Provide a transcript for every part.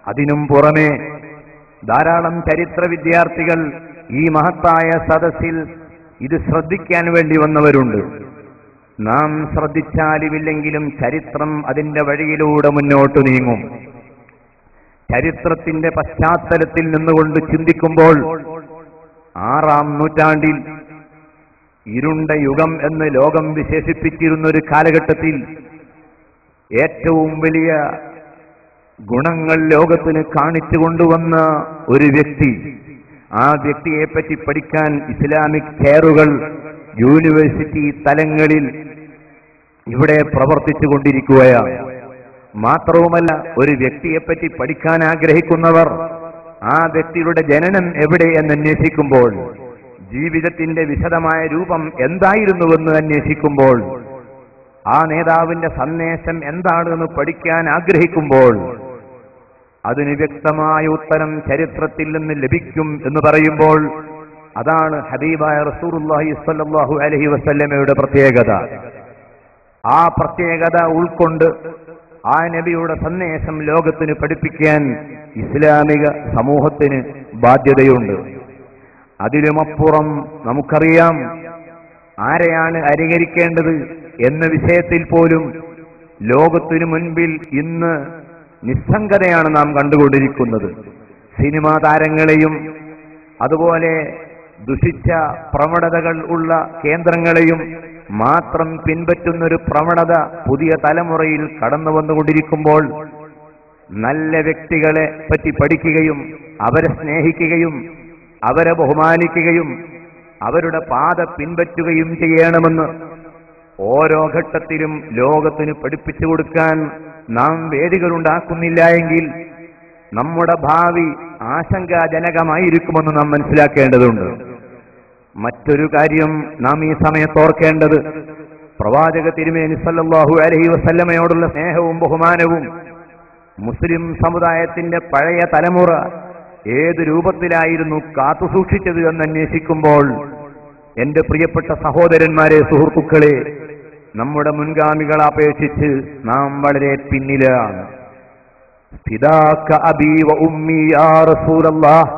അതിനും പുറമെ ധാരാളം ചരിത്ര വിദ്യാർത്ഥികൾ ഈ മഹത്തായ സദസ്സിൽ ഇത് ശ്രദ്ധിക്കാൻ വേണ്ടി വന്നവരുണ്ട്. നാം ശ്രദ്ധിച്ചാലുമില്ലെങ്കിലും ചരിത്രം അതിന്റെ വഴിയിലൂടെ മുന്നോട്ട് നീങ്ങും. ചരിത്രത്തിന്റെ പശ്ചാത്തലത്തിൽ നിന്നുകൊണ്ട് ചിന്തിക്കുമ്പോൾ 6-ാം നൂറ്റാണ്ടിൽ ഇരുണ്ട യുഗം എന്ന് ലോകം വിശേഷിപ്പിച്ചിരുന്ന ഒരു കാലഘട്ടത്തിൽ ഏറ്റവും വലിയ ഗുണങ്ങൾ ലോകത്തിന് കാണിച്ചു കൊണ്ടുവന്ന ഒരു വ്യക്തി, ആ വ്യക്തിയെപ്പറ്റി പഠിക്കാൻ ഇസ്ലാമിക് കെയറുകൾ യൂണിവേഴ്സിറ്റി തലങ്ങളിൽ ഇവിടെ പ്രവർത്തിച്ചു കൊണ്ടിരിക്കുകയാണ്. മാത്രവുമല്ല, ഒരു വ്യക്തിയെപ്പറ്റി പഠിക്കാൻ ആഗ്രഹിക്കുന്നവർ ആ വ്യക്തിയുടെ ജനനം എവിടെ എന്ന് അന്വേഷിക്കുമ്പോൾ, ജീവിതത്തിന്റെ വിശദമായ രൂപം എന്തായിരുന്നുവെന്ന് അന്വേഷിക്കുമ്പോൾ, ആ നേതാവിന്റെ സന്ദേശം എന്താണെന്ന് പഠിക്കാൻ ആഗ്രഹിക്കുമ്പോൾ അതിന് വ്യക്തമായ ഉത്തരം ചരിത്രത്തിൽ നിന്ന് ലഭിക്കും എന്ന് പറയുമ്പോൾ അതാണ് ഹബീബായ റസൂലുള്ളാഹി സ്വല്ലല്ലാഹു അലൈഹി വസല്ലമയുടെ പ്രത്യേകത. ആ പ്രത്യേകത ഉൾക്കൊണ്ട് ആ നബിയുടെ സന്ദേശം ലോകത്തിന് പഠിപ്പിക്കാൻ ഇസ്ലാമിക സമൂഹത്തിന് ബാധ്യതയുണ്ട്. അതിലുമപ്പുറം നമുക്കറിയാം ആരെയാണ് അനുകരിക്കേണ്ടത് എന്ന വിഷയത്തിൽ പോലും ലോകത്തിനു മുൻപിൽ ഇന്ന് നിസ്സംഗതയാണ് നാം കണ്ടുകൊണ്ടിരിക്കുന്നത്. സിനിമാ താരങ്ങളെയും അതുപോലെ ദുഷിച്ച പ്രവണതകൾ ഉള്ള കേന്ദ്രങ്ങളെയും മാത്രം പിൻപറ്റുന്നൊരു പ്രവണത പുതിയ തലമുറയിൽ കടന്നു വന്നുകൊണ്ടിരിക്കുമ്പോൾ നല്ല വ്യക്തികളെ പറ്റി പഠിക്കുകയും അവരെ സ്നേഹിക്കുകയും അവരെ ബഹുമാനിക്കുകയും അവരുടെ പാത പിൻപറ്റുകയും ചെയ്യണമെന്ന് ഓരോ ഘട്ടത്തിലും ലോകത്തിന് പഠിപ്പിച്ചു കൊടുക്കാൻ നാം വേദികളുണ്ടാക്കുന്നില്ല എങ്കിൽ നമ്മുടെ ഭാവി ആശങ്കാജനകമായിരിക്കുമെന്ന് നാം മനസ്സിലാക്കേണ്ടതുണ്ട്. മറ്റൊരു കാര്യം നാം ഈ സമയത്ത് ഓർക്കേണ്ടത്, പ്രവാചക തിരുമേനി സല്ലല്ലാഹു അലൈഹി വസല്ലമയോടുള്ള സ്നേഹവും ബഹുമാനവും മുസ്ലിം സമുദായത്തിന്റെ പഴയ തലമുറ ഏത് രൂപത്തിലായിരുന്നു കാത്തുസൂക്ഷിച്ചത് എന്ന് അന്വേഷിക്കുമ്പോൾ, എന്റെ പ്രിയപ്പെട്ട സഹോദരന്മാരെ, സുഹൃത്തുക്കളെ, നമ്മുടെ മുൻഗാമികളെ അപേക്ഷിച്ച് നാം വളരെ പിന്നിലാണ്. ഫിദാക അബീ വ ഉമ്മി യാ റസൂലല്ലാഹ്,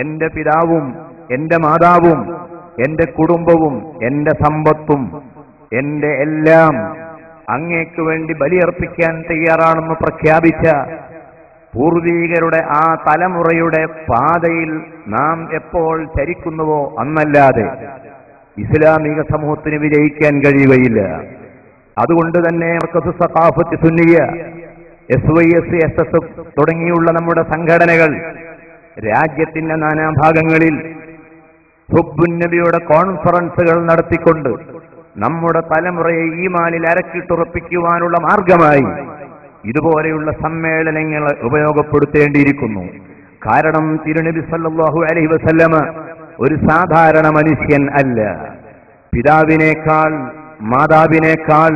എന്റെ പിതാവും എന്റെ മാതാവും എന്റെ കുടുംബവും എന്റെ സമ്പത്തും എന്റെ എല്ലാം അങ്ങേക്ക് വേണ്ടി ബലിയർപ്പിക്കാൻ തയ്യാറാണെന്ന് പ്രഖ്യാപിച്ച പൂർവീകരുടെ ആ തലമുറയുടെ പാതയിൽ നാം എപ്പോൾ ചരിക്കുന്നുവോ അന്നല്ലാതെ ഇസ്ലാമിക സമൂഹത്തിന് വിജയിക്കാൻ കഴിയുകയില്ല. അതുകൊണ്ട് തന്നെ സഖാഫത്ത് സുന്നിയ, SYS, SSF തുടങ്ങിയുള്ള നമ്മുടെ സംഘടനകൾ രാജ്യത്തിന്റെ നാനാഭാഗങ്ങളിൽ ഹുബ്ബുൻ നബിയുടെ കോൺഫറൻസുകൾ നടത്തിക്കൊണ്ട് നമ്മുടെ തലമുറയെ ഈമാനിൽ അരക്കിട്ടുറപ്പിക്കുവാനുള്ള മാർഗമായി ഇതുപോലെയുള്ള സമ്മേളനങ്ങൾ ഉപയോഗപ്പെടുത്തേണ്ടിയിരിക്കുന്നു. കാരണം തിരുനബി സല്ലല്ലാഹു അലൈഹി വസല്ലമ ഒരു സാധാരണ മനുഷ്യൻ അല്ല. പിതാവിനേക്കാൾ, മാതാവിനേക്കാൾ,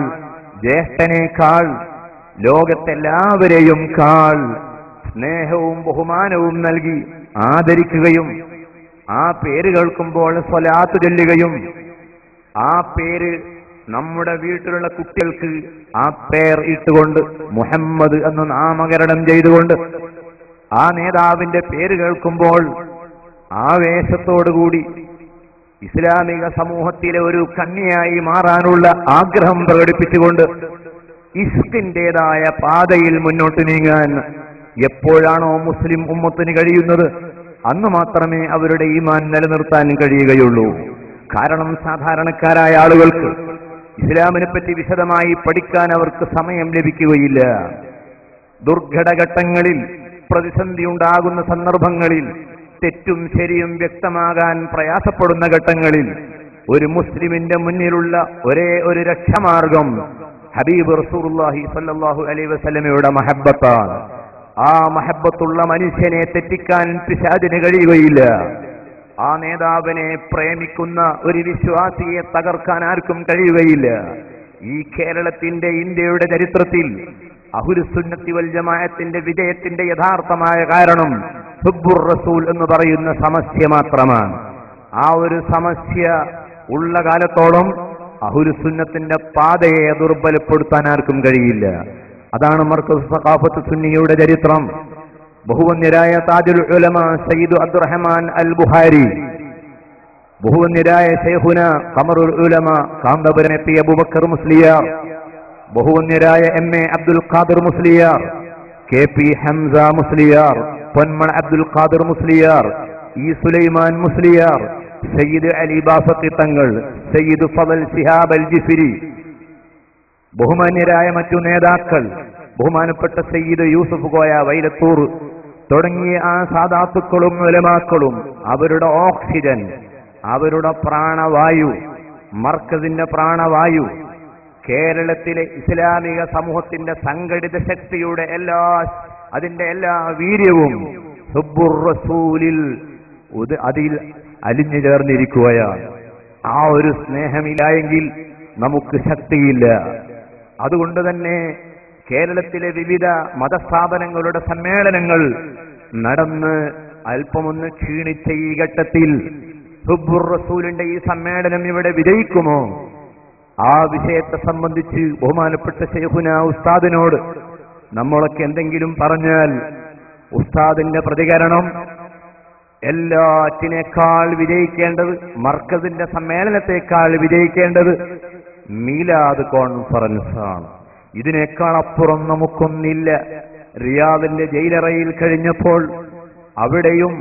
ജ്യേഷ്ഠനേക്കാൾ, ലോകത്തെല്ലാവരെയും കാൾ സ്നേഹവും ബഹുമാനവും നൽകി ആദരിക്കുകയും ആ പേര് കേൾക്കുമ്പോൾ സ്വലാത്ത് ചൊല്ലുകയും ആ പേര് നമ്മുടെ വീട്ടിലുള്ള കുട്ടികൾക്ക് ആ പേർ ഇട്ടുകൊണ്ട് മുഹമ്മദ് എന്ന് നാമകരണം ചെയ്തുകൊണ്ട് ആ നേതാവിന്റെ പേര് കേൾക്കുമ്പോൾ ആവേശത്തോടുകൂടി ഇസ്ലാമിക സമൂഹത്തിലെ ഒരു കണ്ണിയായി മാറാനുള്ള ആഗ്രഹം പ്രകടിപ്പിച്ചുകൊണ്ട് ഇസ്കിന്റേതായ പാതയിൽ മുന്നോട്ട് നീങ്ങാൻ എപ്പോഴാണോ മുസ്ലിം ഉമ്മത്തിന് കഴിയുന്നത് അന്ന് മാത്രമേ അവരുടെ ഈമാൻ നിലനിർത്താൻ കഴിയുകയുള്ളൂ. കാരണം സാധാരണക്കാരായ ആളുകൾക്ക് ഇസ്ലാമിനെ പറ്റി വിശദമായി പഠിക്കാൻ അവർക്ക് സമയം ലഭിക്കുകയില്ല. ദുർഘടഘട്ടങ്ങളിൽ, പ്രതിസന്ധി ഉണ്ടാകുന്ന സന്ദർഭങ്ങളിൽ, തെറ്റും ശരിയും വ്യക്തമാകാൻ പ്രയാസപ്പെടുന്ന ഘട്ടങ്ങളിൽ ഒരു മുസ്ലിമിന്റെ മുന്നിലുള്ള ഒരേ ഒരു രക്ഷമാർഗം ഹബീബ് റസൂലുള്ളാഹി സ്വല്ലല്ലാഹു അലൈഹി വസല്ലമയുടെ മഹബ്ബത്താണ്. ആ മഹബ്ബത്തുള്ള മനുഷ്യനെ തെറ്റിക്കാൻ പിശാചിന് കഴിയുകയില്ല. ആ നേതാവിനെ പ്രേമിക്കുന്ന ഒരു വിശ്വാസിയെ തകർക്കാൻ ആർക്കും കഴിയുകയില്ല. ഈ കേരളത്തിന്റെ, ഇന്ത്യയുടെ ചരിത്രത്തിൽ അഹ്ലുസുന്നത്തി വൽ ജമാഅത്തിന്റെ വിജയത്തിന്റെ യഥാർത്ഥമായ കാരണം ഹുബ്ബുർ റസൂൽ എന്ന് പറയുന്ന സമസ്യ മാത്രമാണ്. ആ ഒരു സമസ്യ ഉള്ള കാലത്തോളം അഹ്ലുസുന്നത്തിന്റെ പാതയെ ദുർബലപ്പെടുത്താൻ ആർക്കും കഴിയില്ല. അതാണ് മർക്കസ് സഖാഫത്ത് സുന്നിയുടെ ചരിത്രം. ബഹുവന്യരായ താജുൽ ഉലമ സയ്യിദ് അബ്ദുറഹ്മാൻ അൽ ബുഹാരി, ബഹുവന്യരായ ശൈഖുന ഖമറുൽ ഉലമ കാന്തപുരം പി അബൂബക്കർ മുസ്ലിയാർ, ബഹുവന്യരായ എം.എ. അബ്ദുൽ ഖാദിർ മുസ്ലിയാർ, കെ.പി. ഹംസ മുസ്ലിയാർ, പൊന്മൺ അബ്ദുൽ ഖാദിർ മുസ്ലിയാർ, ഇ സുലൈമാൻ മുസ്ലിയാർ, സയ്യിദ് അലി ബാഫഖി തങ്ങൾ, സയ്യിദ് ഫളൽ ശിഹാബ് അൽ ജിഫിരി, ബഹുമാന്യരായ മറ്റു നേതാക്കൾ, ബഹുമാനപ്പെട്ട സയ്യിദ് യൂസുഫ് കോയ വൈലത്തൂർ തുടങ്ങിയ ആ സാദാത്തുക്കളും ഉലമാക്കളും അവരുടെ ഓക്സിജൻ, അവരുടെ പ്രാണവായു, മർക്കസിന്റെ പ്രാണവായു, കേരളത്തിലെ ഇസ്ലാമിക സമൂഹത്തിന്റെ സംഘടിത ശക്തിയുടെ അതിന്റെ എല്ലാ വീര്യവും ഹുബ്ബുർ റസൂലിൽ അതിൽ അലിഞ്ഞു ചേർന്നിരിക്കുകയാണ്. ആ ഒരു സ്നേഹമില്ലായെങ്കിൽ നമുക്ക് ശക്തിയില്ല. അതുകൊണ്ട് തന്നെ കേരളത്തിലെ വിവിധ മതസ്ഥാപനങ്ങളുടെ സമ്മേളനങ്ങൾ നടന്ന് അല്പമൊന്ന് ക്ഷീണിച്ച ഈ ഘട്ടത്തിൽ ഹുബ്ബുർ റസൂലിന്റെ ഈ സമ്മേളനം ഇവിടെ വിജയിക്കുമോ? ആ വിഷയത്തെ സംബന്ധിച്ച് ബഹുമാനപ്പെട്ട ശൈഖുന ഉസ്താദിനോട് നമ്മളൊക്കെ എന്തെങ്കിലും പറഞ്ഞാൽ ഉസ്താദിന്റെ പ്രതികരണം എല്ലാറ്റിനേക്കാൾ വിജയിക്കേണ്ടത്, മർക്കസിന്റെ സമ്മേളനത്തെക്കാൾ വിജയിക്കേണ്ടത് മീലാദ് കോൺഫറൻസ് ആണ്. ഇതിനേക്കാൾ അപ്പുറം നമുക്കൊന്നില്ല. റിയാദിന്റെ ജയിലറയിൽ കഴിഞ്ഞപ്പോൾ അവിടെയും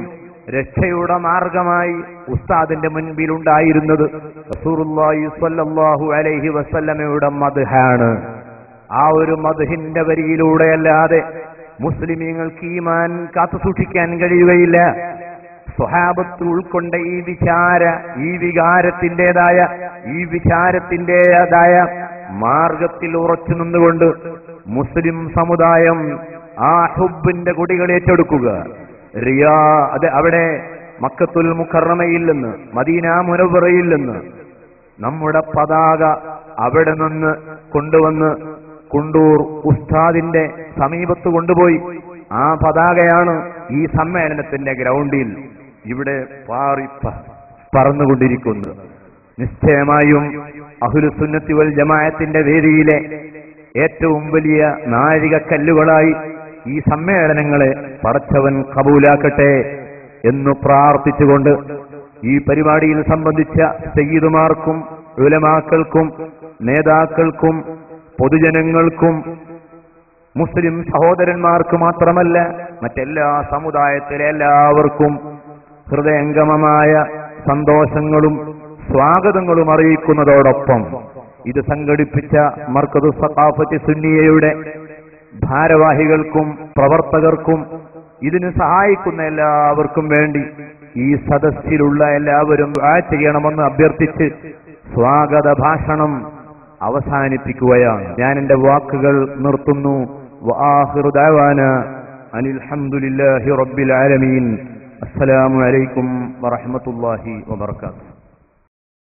രക്ഷയുടെ മാർഗമായി ഉസ്താദിന്റെ മുൻപിലുണ്ടായിരുന്നത് റസൂലുള്ളാഹി സ്വല്ലല്ലാഹു അലൈഹി വസല്ലമയുടെ മദ്ഹാണ്. ആ ഒരു മദ്ഹിന്റെ വരിയിലൂടെയല്ലാതെ മുസ്ലിമീങ്ങൾക്ക് ഈമാൻ കാത്തു സൂക്ഷിക്കാൻ കഴിയുകയില്ല. സ്വഹാബത്ത് ഉൾക്കൊണ്ട ഈ വിചാരത്തിന്റേതായ മാർഗത്തിൽ ഉറച്ചു നിന്നുകൊണ്ട് മുസ്ലിം സമുദായം ആ ഹുബ്ബിന്റെ കൊടികൾ ഏറ്റെടുക്കുക. അവിടെ മക്കത്തുൽ മുക്കറമയിൽ നിന്ന്, മദീന മുനവ്വറയിൽ നിന്ന് നമ്മുടെ പതാക അവിടെ നിന്ന് കൊണ്ടുവന്ന് കുണ്ടൂർ ഉസ്താദിന്റെ സമീപത്ത് കൊണ്ടുപോയി ആ പതാകയാണ് ഈ സമ്മേളനത്തിന്റെ ഗ്രൗണ്ടിൽ ഇവിടെ പറന്നുകൊണ്ടിരിക്കുന്നത്. നിശ്ചയമായും അഹ്ലുസുന്നത്തി വൽ ജമാഅത്തിന്റെ വേദിയിലെ ഏറ്റവും വലിയ നാഴികക്കല്ലുകളായി ഈ സമ്മേളനങ്ങളെ പടച്ചവൻ കബൂലാക്കട്ടെ എന്ന് പ്രാർത്ഥിച്ചുകൊണ്ട് ഈ പരിപാടിയിൽ സംബന്ധിച്ച സയ്യിദുമാർക്കും ഉലമാക്കൾക്കും നേതാക്കൾക്കും പൊതുജനങ്ങൾക്കും മുസ്ലിം സഹോദരന്മാർക്ക് മാത്രമല്ല മറ്റെല്ലാ സമുദായത്തിലെ എല്ലാവർക്കും ഹൃദയംഗമമായ സന്തോഷങ്ങളും സ്വാഗതങ്ങളും അറിയിക്കുന്നതോടൊപ്പം ഇത് സംഘടിപ്പിച്ച മർക്കദു സഖാഫത്തി സുന്നിയയുടെ ഭാരവാഹികൾക്കും പ്രവർത്തകർക്കും ഇതിന് സഹായിക്കുന്ന എല്ലാവർക്കും വേണ്ടി ഈ സദസ്സിലുള്ള എല്ലാവരും ദുആ ചെയ്യണമെന്ന് അഭ്യർത്ഥിച്ച് സ്വാഗത ഭാഷണം അവസാനിപ്പിക്കുകയാണ്. ഞാൻ എന്റെ വാക്കുകൾ നിർത്തുന്നു. വആഖിറു ദഅവാനാ അനിൽ ഹംദുലില്ലാഹി റബ്ബിൽ ആലമീൻ. അസ്സലാമു അലൈക്കും വറഹ്മത്തുള്ളാഹി വബറകാതുഹു.